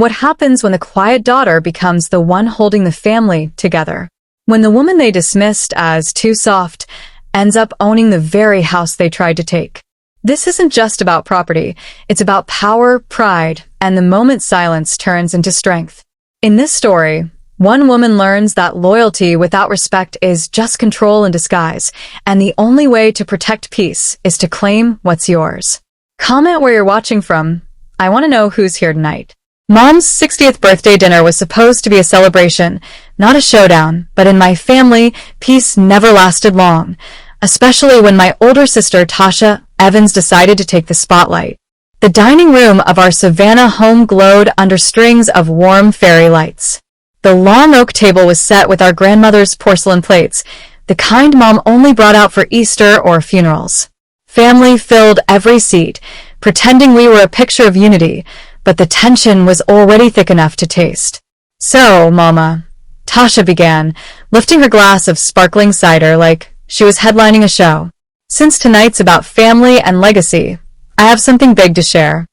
What happens when the quiet daughter becomes the one holding the family together? When the woman they dismissed as too soft ends up owning the very house they tried to take. This isn't just about property, it's about power, pride, and the moment silence turns into strength. In this story, one woman learns that loyalty without respect is just control in disguise, and the only way to protect peace is to claim what's yours. Comment where you're watching from. I want to know who's here tonight. Mom's 60th birthday dinner was supposed to be a celebration, not a showdown, but in my family, peace never lasted long, especially when my older sister Tasha Evans decided to take the spotlight. The dining room of our Savannah home glowed under strings of warm fairy lights. The long oak table was set with our grandmother's porcelain plates, the kind Mom only brought out for Easter or funerals. Family filled every seat, pretending we were a picture of unity, but the tension was already thick enough to taste. "So, Mama," Tasha began, lifting her glass of sparkling cider like she was headlining a show. "Since tonight's about family and legacy, I have something big to share."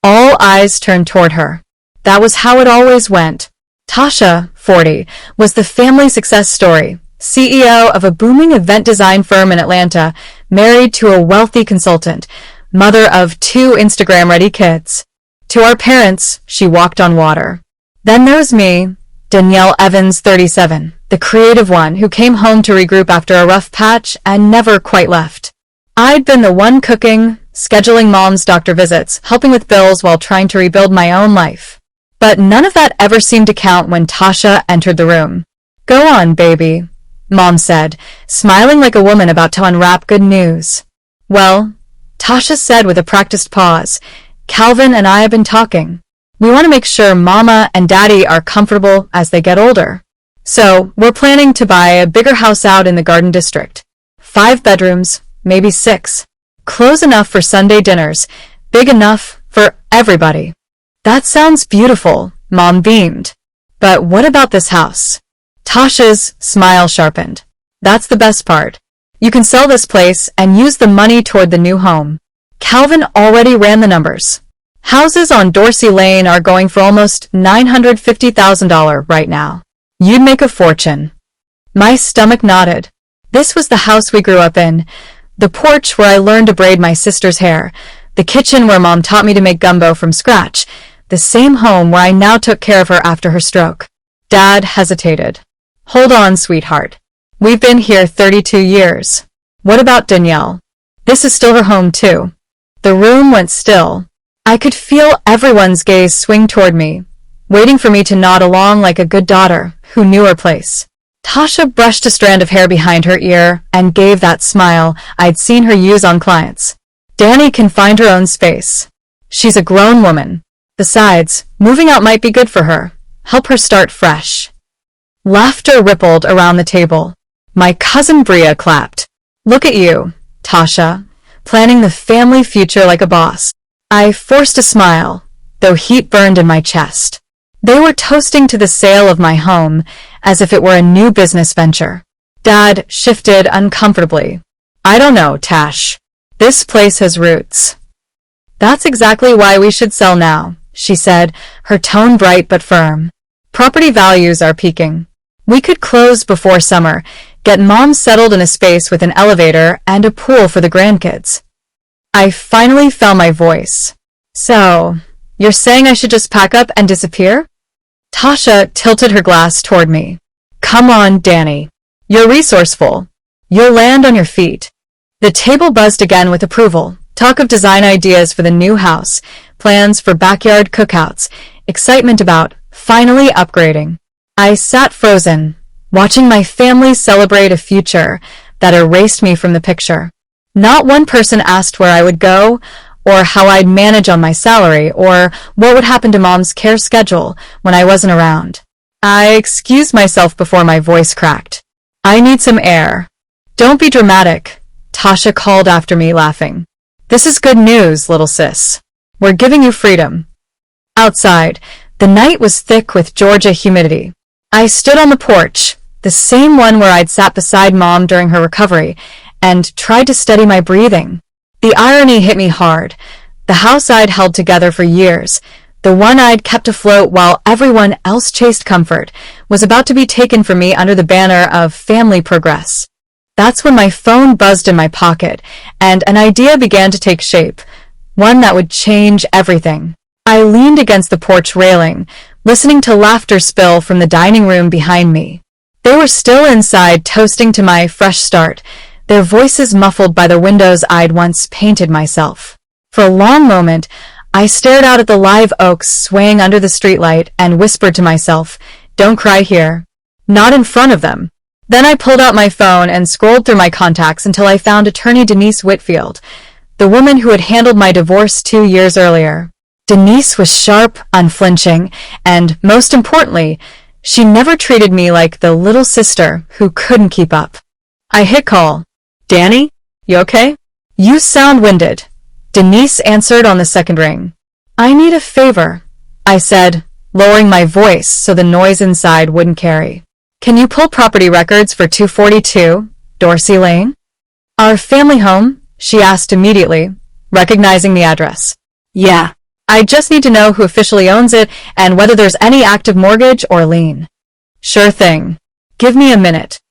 All eyes turned toward her. That was how it always went. Tasha, 40, was the family success story, CEO of a booming event design firm in Atlanta, married to a wealthy consultant, mother of 2 Instagram-ready kids. To our parents, she walked on water. Then there was me, Danielle Evans, 37, the creative one who came home to regroup after a rough patch and never quite left. I'd been the one cooking, scheduling Mom's doctor visits, helping with bills while trying to rebuild my own life. But none of that ever seemed to count when Tasha entered the room. "Go on, baby," Mom said, smiling like a woman about to unwrap good news. "Well," Tasha said with a practiced pause, "Calvin and I have been talking. We want to make sure Mama and Daddy are comfortable as they get older. So, we're planning to buy a bigger house out in the Garden District. 5 bedrooms, maybe 6. Close enough for Sunday dinners, big enough for everybody." "That sounds beautiful," Mom beamed. "But what about this house?" Tasha's smile sharpened. "That's the best part. You can sell this place and use the money toward the new home. Calvin already ran the numbers. Houses on Dorsey Lane are going for almost $950,000 right now. You'd make a fortune." My stomach nodded. This was the house we grew up in, the porch where I learned to braid my sister's hair, the kitchen where Mom taught me to make gumbo from scratch, the same home where I now took care of her after her stroke. Dad hesitated. "Hold on, sweetheart. We've been here 32 years. What about Danielle? This is still her home too." The room went still. I could feel everyone's gaze swing toward me, waiting for me to nod along like a good daughter who knew her place. Tasha brushed a strand of hair behind her ear and gave that smile I'd seen her use on clients. "Danny can find her own space. She's a grown woman. Besides, moving out might be good for her. Help her start fresh." Laughter rippled around the table. My cousin Bria clapped. "Look at you, Tasha, planning the family future like a boss." I forced a smile, though heat burned in my chest. They were toasting to the sale of my home, as if it were a new business venture. Dad shifted uncomfortably. "I don't know, Tash. This place has roots." "That's exactly why we should sell now," she said, her tone bright but firm. "Property values are peaking. We could close before summer, get Mom settled in a space with an elevator and a pool for the grandkids." I finally found my voice. "So, you're saying I should just pack up and disappear?" Tasha tilted her glass toward me. "Come on, Danny. You're resourceful. You'll land on your feet." The table buzzed again with approval. Talk of design ideas for the new house, plans for backyard cookouts, excitement about finally upgrading. I sat frozen, watching my family celebrate a future that erased me from the picture. Not one person asked where I would go, or how I'd manage on my salary, or what would happen to Mom's care schedule when I wasn't around. I excused myself before my voice cracked. "I need some air." "Don't be dramatic," Tasha called after me, laughing. "This is good news, little sis. We're giving you freedom." Outside, the night was thick with Georgia humidity. I stood on the porch, the same one where I'd sat beside Mom during her recovery, and tried to steady my breathing. The irony hit me hard. The house I'd held together for years, The one I'd kept afloat while everyone else chased comfort, was about to be taken from me under the banner of family progress. That's when my phone buzzed in my pocket, and an idea began to take shape, one that would change everything. I leaned against the porch railing, listening to laughter spill from the dining room behind me. They were still inside, toasting to my fresh start, their voices muffled by the windows I'd once painted myself. For a long moment, I stared out at the live oaks swaying under the streetlight and whispered to myself, "Don't cry here." Not in front of them. Then I pulled out my phone and scrolled through my contacts until I found attorney Denise Whitfield, the woman who had handled my divorce 2 years earlier. Denise was sharp, unflinching, and, most importantly, she never treated me like the little sister who couldn't keep up. I hit call. "Danny, you okay?" "You sound winded," Denise answered on the second ring. "I need a favor," I said, lowering my voice so the noise inside wouldn't carry. "Can you pull property records for 242 Dorsey Lane?" "Our family home?" she asked immediately, recognizing the address. "Yeah. I just need to know who officially owns it and whether there's any active mortgage or lien." "Sure thing. Give me a minute."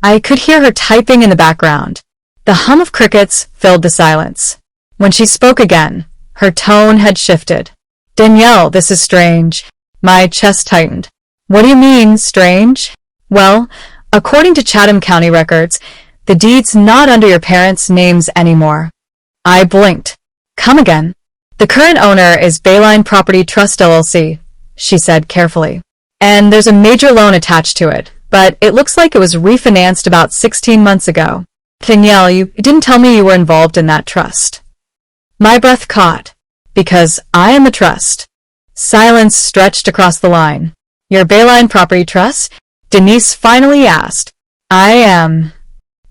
I could hear her typing in the background. The hum of crickets filled the silence. When she spoke again, her tone had shifted. "Danielle, this is strange." My chest tightened. "What do you mean, strange?" "Well, according to Chatham County records, the deed's not under your parents' names anymore." I blinked. "Come again." "The current owner is Bayline Property Trust LLC," she said carefully. "And there's a major loan attached to it, but it looks like it was refinanced about 16 months ago." "Danielle, you didn't tell me you were involved in that trust." My breath caught. "Because I am the trust." Silence stretched across the line. "Your Bayline Property Trust?" Denise finally asked. "I am."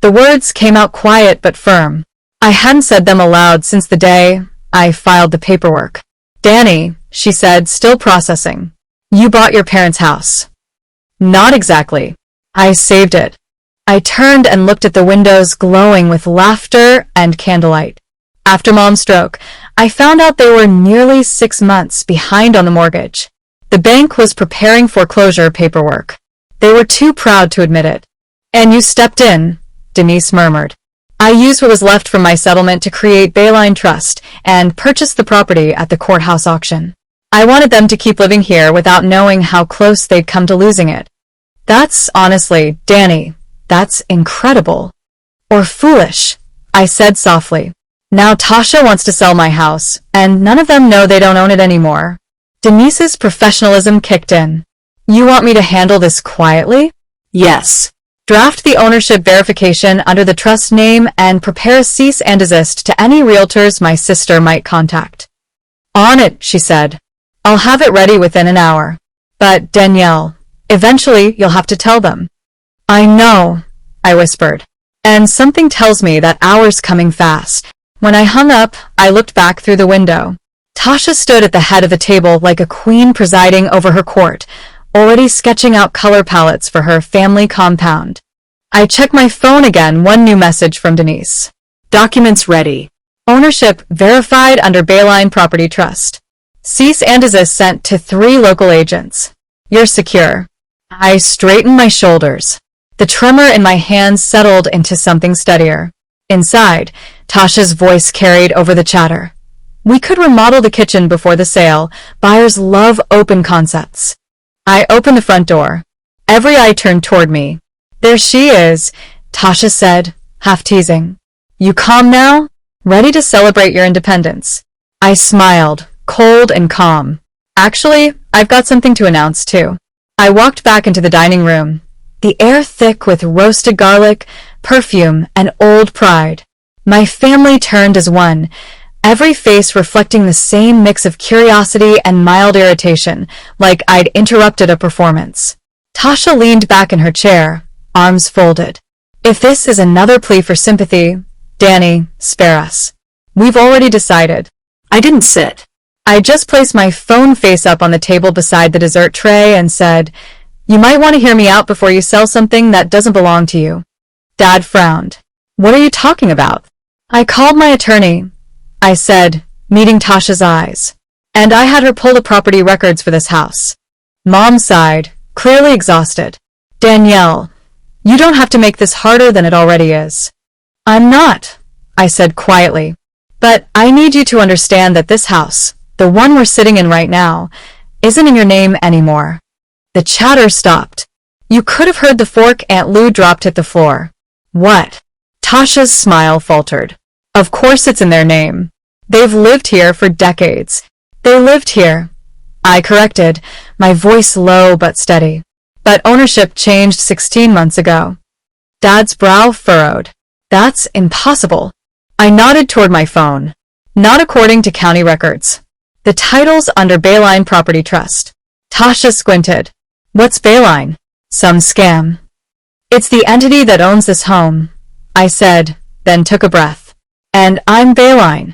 The words came out quiet but firm. I hadn't said them aloud since the day I filed the paperwork. "Danny," she said, still processing, "you bought your parents' house." "Not exactly. I saved it." I turned and looked at the windows glowing with laughter and candlelight. After Mom's stroke, I found out they were nearly 6 months behind on the mortgage. The bank was preparing foreclosure paperwork. They were too proud to admit it. "And you stepped in," Denise murmured. "I used what was left from my settlement to create Bayline Trust and purchase the property at the courthouse auction. I wanted them to keep living here without knowing how close they'd come to losing it." "That's honestly, Danny, that's incredible." "Or foolish," I said softly. "Now Tasha wants to sell my house, and none of them know they don't own it anymore." Denise's professionalism kicked in. "You want me to handle this quietly?" "Yes. Draft the ownership verification under the trust name and prepare a cease and desist to any realtors my sister might contact." "On it," she said. "I'll have it ready within an hour." "But Danielle, eventually you'll have to tell them." "I know," I whispered. "And something tells me that hour's coming fast." When I hung up, I looked back through the window. Tasha stood at the head of the table like a queen presiding over her court, already sketching out color palettes for her family compound. I checked my phone again, one new message from Denise. "Documents ready. Ownership verified under Bayline Property Trust. Cease and desist sent to 3 local agents. You're secure." I straightened my shoulders. The tremor in my hands settled into something steadier. Inside, Tasha's voice carried over the chatter. "We could remodel the kitchen before the sale. Buyers love open concepts." I opened the front door. Every eye turned toward me. "There she is," Tasha said, half teasing. "You calm now? Ready to celebrate your independence?" I smiled, cold and calm. "Actually, I've got something to announce, too." I walked back into the dining room, the air thick with roasted garlic, perfume, and old pride. My family turned as one, every face reflecting the same mix of curiosity and mild irritation, like I'd interrupted a performance. Tasha leaned back in her chair, arms folded. "If this is another plea for sympathy, Danny, spare us. We've already decided." I didn't sit. I just placed my phone face up on the table beside the dessert tray and said, "You might want to hear me out before you sell something that doesn't belong to you." Dad frowned. "What are you talking about?" "I called my attorney," I said, meeting Tasha's eyes. And I had her pull the property records for this house. Mom sighed, clearly exhausted. Danielle, you don't have to make this harder than it already is. I'm not, I said quietly. But I need you to understand that this house, the one we're sitting in right now, isn't in your name anymore. The chatter stopped. You could have heard the fork Aunt Lou dropped at the floor. What? Tasha's smile faltered. Of course it's in their name. They've lived here for decades. They lived here. I corrected, my voice low but steady. But ownership changed 16 months ago. Dad's brow furrowed. That's impossible. I nodded toward my phone. Not according to county records. The title's under Bayline Property Trust. Tasha squinted. What's Bayline? Some scam. It's the entity that owns this home, I said, then took a breath. And I'm Bayline.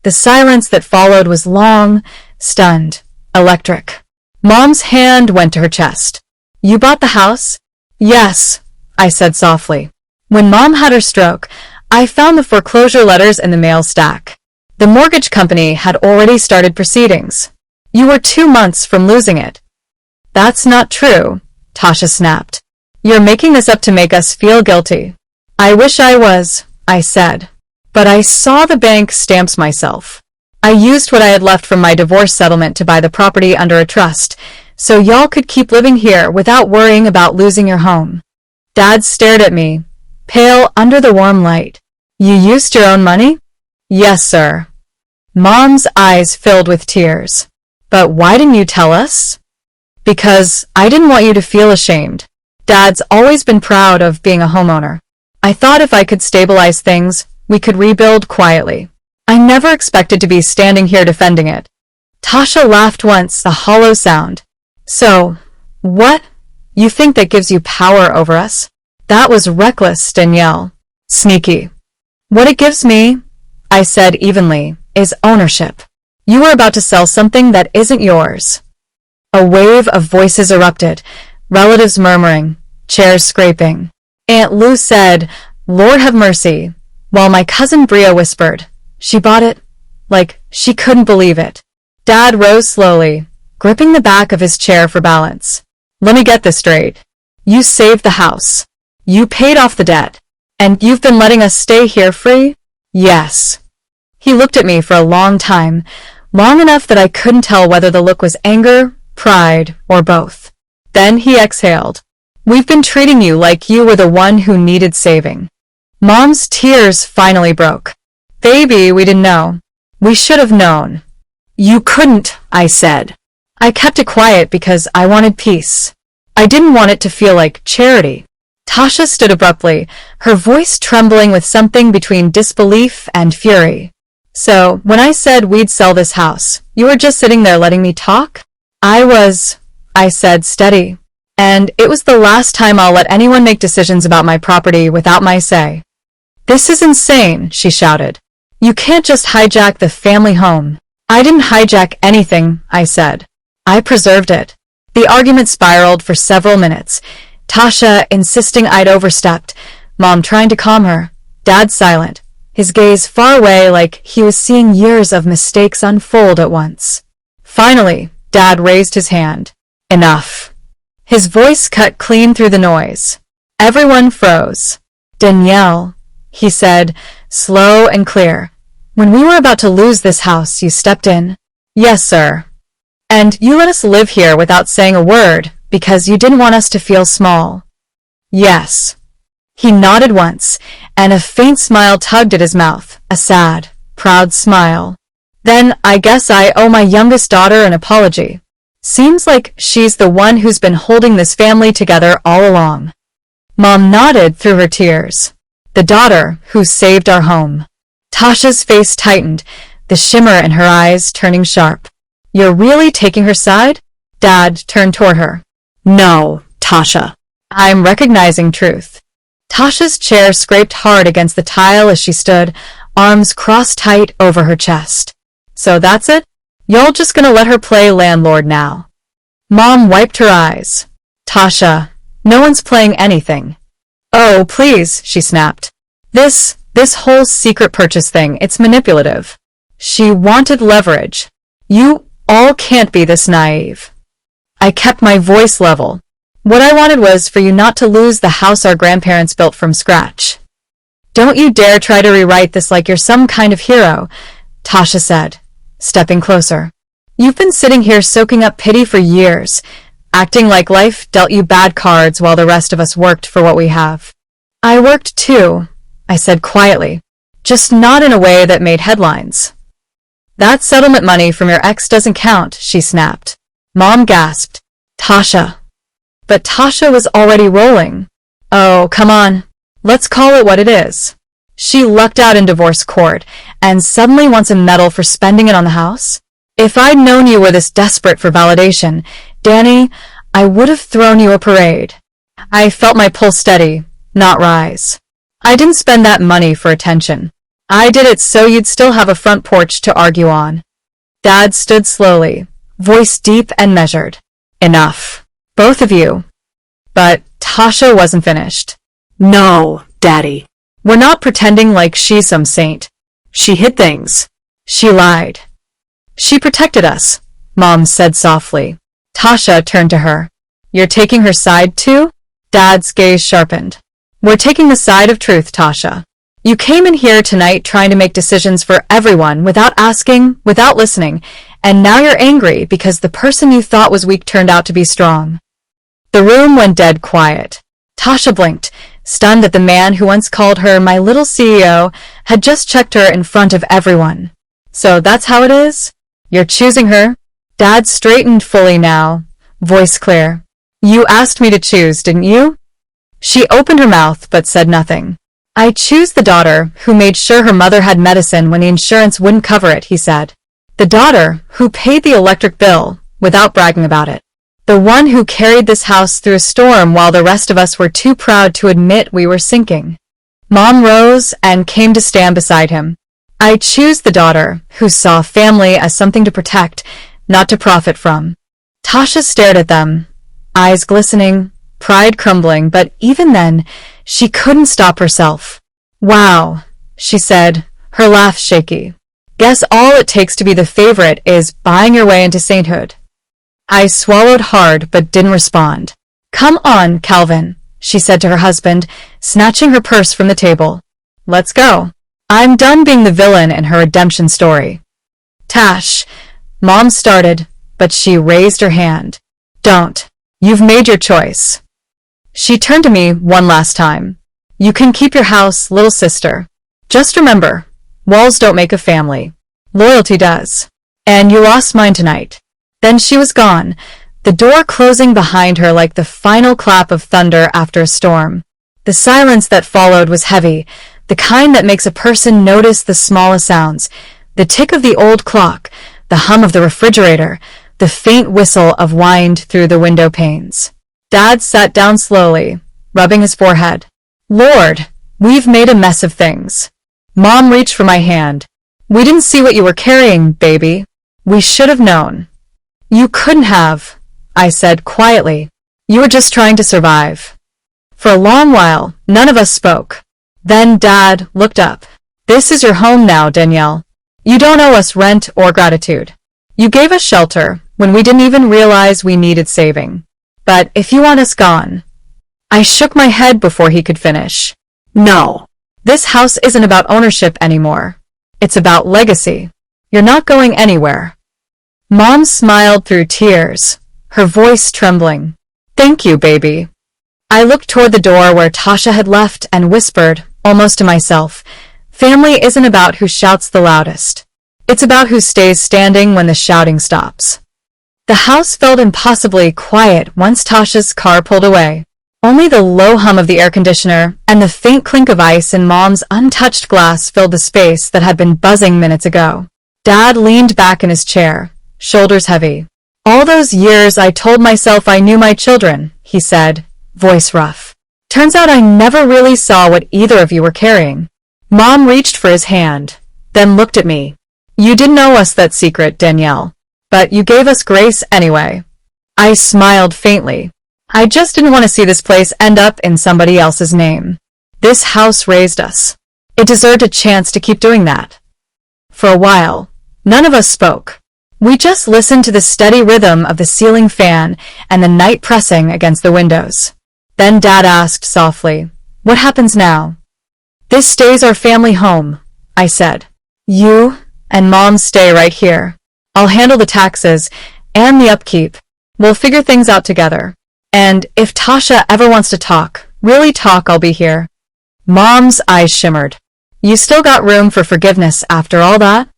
The silence that followed was long, stunned, electric. Mom's hand went to her chest. You bought the house? Yes, I said softly. When Mom had her stroke, I found the foreclosure letters in the mail stack. The mortgage company had already started proceedings. You were 2 months from losing it. That's not true, Tasha snapped. You're making this up to make us feel guilty. I wish I was, I said. But I saw the bank stamps myself. I used what I had left from my divorce settlement to buy the property under a trust, so y'all could keep living here without worrying about losing your home. Dad stared at me, pale under the warm light. You used your own money? Yes, sir. Mom's eyes filled with tears. But why didn't you tell us? Because I didn't want you to feel ashamed. Dad's always been proud of being a homeowner. I thought if I could stabilize things, we could rebuild quietly. I never expected to be standing here defending it. Tasha laughed once, a hollow sound. So, what? You think that gives you power over us? That was reckless, Danielle. Sneaky. What it gives me, I said evenly, is ownership. You are about to sell something that isn't yours. A wave of voices erupted, relatives murmuring, chairs scraping. Aunt Lou said, Lord have mercy, while my cousin Bria whispered, she bought it, like she couldn't believe it. Dad rose slowly, gripping the back of his chair for balance. Let me get this straight. You saved the house. You paid off the debt. And you've been letting us stay here free? Yes. He looked at me for a long time, long enough that I couldn't tell whether the look was anger, pride, or both. Then he exhaled. We've been treating you like you were the one who needed saving. Mom's tears finally broke. Baby, we didn't know. We should have known. You couldn't, I said. I kept it quiet because I wanted peace. I didn't want it to feel like charity. Tasha stood abruptly, her voice trembling with something between disbelief and fury. So, when I said we'd sell this house, you were just sitting there letting me talk? I said steady. And it was the last time I'll let anyone make decisions about my property without my say. This is insane, she shouted. You can't just hijack the family home. I didn't hijack anything, I said. I preserved it. The argument spiraled for several minutes. Tasha insisting I'd overstepped, Mom trying to calm her, Dad silent, his gaze far away like he was seeing years of mistakes unfold at once. Finally, Dad raised his hand. Enough. His voice cut clean through the noise. Everyone froze. Danielle, he said, slow and clear. When we were about to lose this house, you stepped in. Yes, sir. And you let us live here without saying a word, because you didn't want us to feel small. Yes. He nodded once, and a faint smile tugged at his mouth, a sad, proud smile. Then I guess I owe my youngest daughter an apology. Seems like she's the one who's been holding this family together all along. Mom nodded through her tears. The daughter who saved our home. Tasha's face tightened, the shimmer in her eyes turning sharp. You're really taking her side? Dad turned toward her. No, Tasha. I'm recognizing truth. Tasha's chair scraped hard against the tile as she stood, arms crossed tight over her chest. So that's it? Y'all just gonna let her play landlord now? Mom wiped her eyes. Tasha, no one's playing anything. Oh, please, she snapped. This whole secret purchase thing, it's manipulative. She wanted leverage. You all can't be this naive. I kept my voice level. What I wanted was for you not to lose the house our grandparents built from scratch. Don't you dare try to rewrite this like you're some kind of hero, Tasha said, stepping closer. You've been sitting here soaking up pity for years, acting like life dealt you bad cards while the rest of us worked for what we have. I worked too, I said quietly, just not in a way that made headlines. That settlement money from your ex doesn't count, she snapped. Mom gasped. Tasha. But Tasha was already rolling. Oh, come on. Let's call it what it is. She lucked out in divorce court and suddenly wants a medal for spending it on the house? If I'd known you were this desperate for validation, Danny, I would have thrown you a parade. I felt my pulse steady, not rise. I didn't spend that money for attention. I did it so you'd still have a front porch to argue on. Dad stood slowly, voice deep and measured. Enough. Both of you. But Tasha wasn't finished. No, Daddy. We're not pretending like she's some saint. She hid things. She lied. She protected us, Mom said softly. Tasha turned to her. You're taking her side too? Dad's gaze sharpened. We're taking the side of truth, Tasha. You came in here tonight trying to make decisions for everyone without asking, without listening, and now you're angry because the person you thought was weak turned out to be strong. The room went dead quiet. Tasha blinked, stunned that the man who once called her my little CEO had just checked her in front of everyone. So that's how it is? You're choosing her? Dad straightened fully now, voice clear. You asked me to choose, didn't you? She opened her mouth but said nothing. I choose the daughter who made sure her mother had medicine when the insurance wouldn't cover it, he said. The daughter who paid the electric bill without bragging about it. The one who carried this house through a storm while the rest of us were too proud to admit we were sinking. Mom rose and came to stand beside him. I choose the daughter who saw family as something to protect, not to profit from. Tasha stared at them, eyes glistening, pride crumbling, but even then, she couldn't stop herself. Wow, she said, her laugh shaky. Guess all it takes to be the favorite is buying your way into sainthood. I swallowed hard but didn't respond. Come on, Calvin, she said to her husband, snatching her purse from the table. Let's go. I'm done being the villain in her redemption story. Tash, Mom started, but she raised her hand. Don't. You've made your choice. She turned to me one last time. You can keep your house, little sister. Just remember, walls don't make a family. Loyalty does. And you lost mine tonight. Then she was gone, the door closing behind her like the final clap of thunder after a storm. The silence that followed was heavy, the kind that makes a person notice the smallest sounds, the tick of the old clock, the hum of the refrigerator, the faint whistle of wind through the window panes. Dad sat down slowly, rubbing his forehead. Lord, we've made a mess of things. Mom reached for my hand. We didn't see what you were carrying, baby. We should have known. You couldn't have, I said quietly. You were just trying to survive. For a long while, none of us spoke. Then Dad looked up. This is your home now, Danielle. You don't owe us rent or gratitude. You gave us shelter when we didn't even realize we needed saving. But if you want us gone... I shook my head before he could finish. No. This house isn't about ownership anymore. It's about legacy. You're not going anywhere. Mom smiled through tears, her voice trembling. Thank you, baby. I looked toward the door where Tasha had left and whispered, almost to myself, family isn't about who shouts the loudest. It's about who stays standing when the shouting stops. The house felt impossibly quiet once Tasha's car pulled away. Only the low hum of the air conditioner and the faint clink of ice in Mom's untouched glass filled the space that had been buzzing minutes ago. Dad leaned back in his chair, shoulders heavy. All those years I told myself I knew my children, he said, voice rough. Turns out I never really saw what either of you were carrying. Mom reached for his hand, then looked at me. You didn't owe us that secret, Danielle. But you gave us grace anyway. I smiled faintly. I just didn't want to see this place end up in somebody else's name. This house raised us. It deserved a chance to keep doing that. For a while, none of us spoke. We just listened to the steady rhythm of the ceiling fan and the night pressing against the windows. Then Dad asked softly, "What happens now?" "This stays our family home," I said. "You and Mom stay right here. I'll handle the taxes and the upkeep. We'll figure things out together. And if Tasha ever wants to talk, really talk, I'll be here." Mom's eyes shimmered. "You still got room for forgiveness after all that?"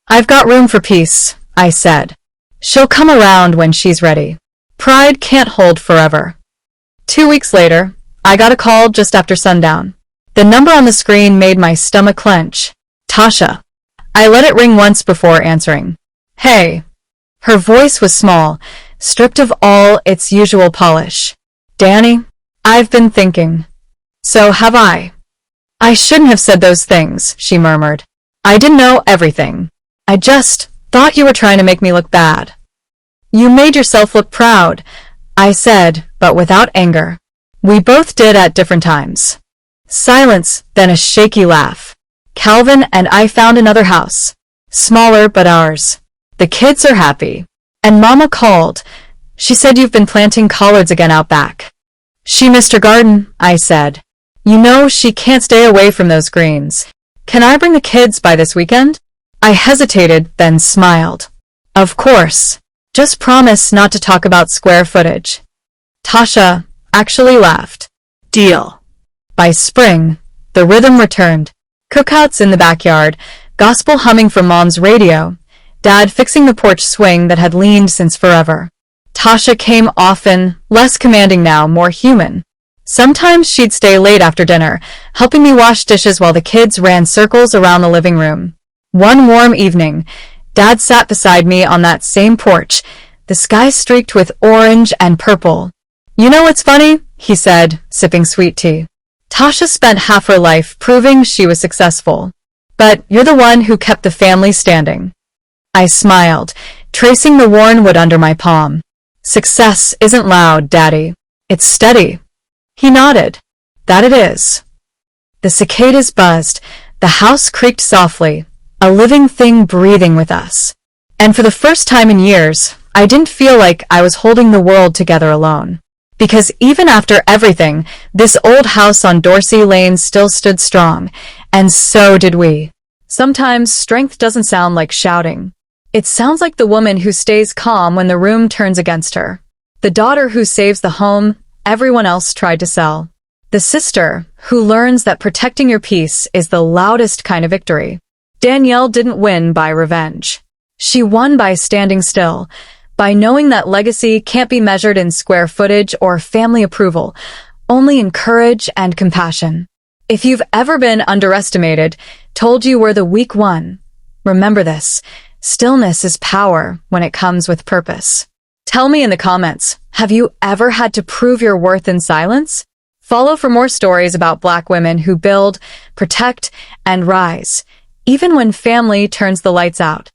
"I've got room for peace," I said. "She'll come around when she's ready. Pride can't hold forever." 2 weeks later, I got a call just after sundown. The number on the screen made my stomach clench. Tasha. I let it ring once before answering. "Hey." Her voice was small, stripped of all its usual polish. "Danny, I've been thinking." "So have I." "I shouldn't have said those things," she murmured. "I didn't know everything. I just thought you were trying to make me look bad." "You made yourself look proud," I said, but without anger. We both did at different times. Silence, then a shaky laugh. "Calvin and I found another house. Smaller, but ours. The kids are happy. And Mama called. She said you've been planting collards again out back." "She missed her garden," I said. "You know she can't stay away from those greens. Can I bring the kids by this weekend?" I hesitated, then smiled. "Of course. Just promise not to talk about square footage." Tasha actually laughed. "Deal." By spring, the rhythm returned. Cookouts in the backyard, gospel humming from Mom's radio, Dad fixing the porch swing that had leaned since forever. Tasha came often, less commanding now, more human. Sometimes she'd stay late after dinner, helping me wash dishes while the kids ran circles around the living room. One warm evening, Dad sat beside me on that same porch, the sky streaked with orange and purple. "You know what's funny?" he said, sipping sweet tea. "Tasha spent half her life proving she was successful. But you're the one who kept the family standing." I smiled, tracing the worn wood under my palm. "Success isn't loud, Daddy. It's steady." He nodded. "That it is." The cicadas buzzed, the house creaked softly, a living thing breathing with us. And for the first time in years, I didn't feel like I was holding the world together alone. Because even after everything, this old house on Dorsey Lane still stood strong, and so did we. Sometimes strength doesn't sound like shouting. It sounds like the woman who stays calm when the room turns against her. The daughter who saves the home everyone else tried to sell. The sister who learns that protecting your peace is the loudest kind of victory. Danielle didn't win by revenge. She won by standing still, by knowing that legacy can't be measured in square footage or family approval, only in courage and compassion. If you've ever been underestimated, told you were the weak one, remember this. Stillness is power when it comes with purpose. Tell me in the comments, have you ever had to prove your worth in silence? Follow for more stories about Black women who build, protect, and rise, even when family turns the lights out.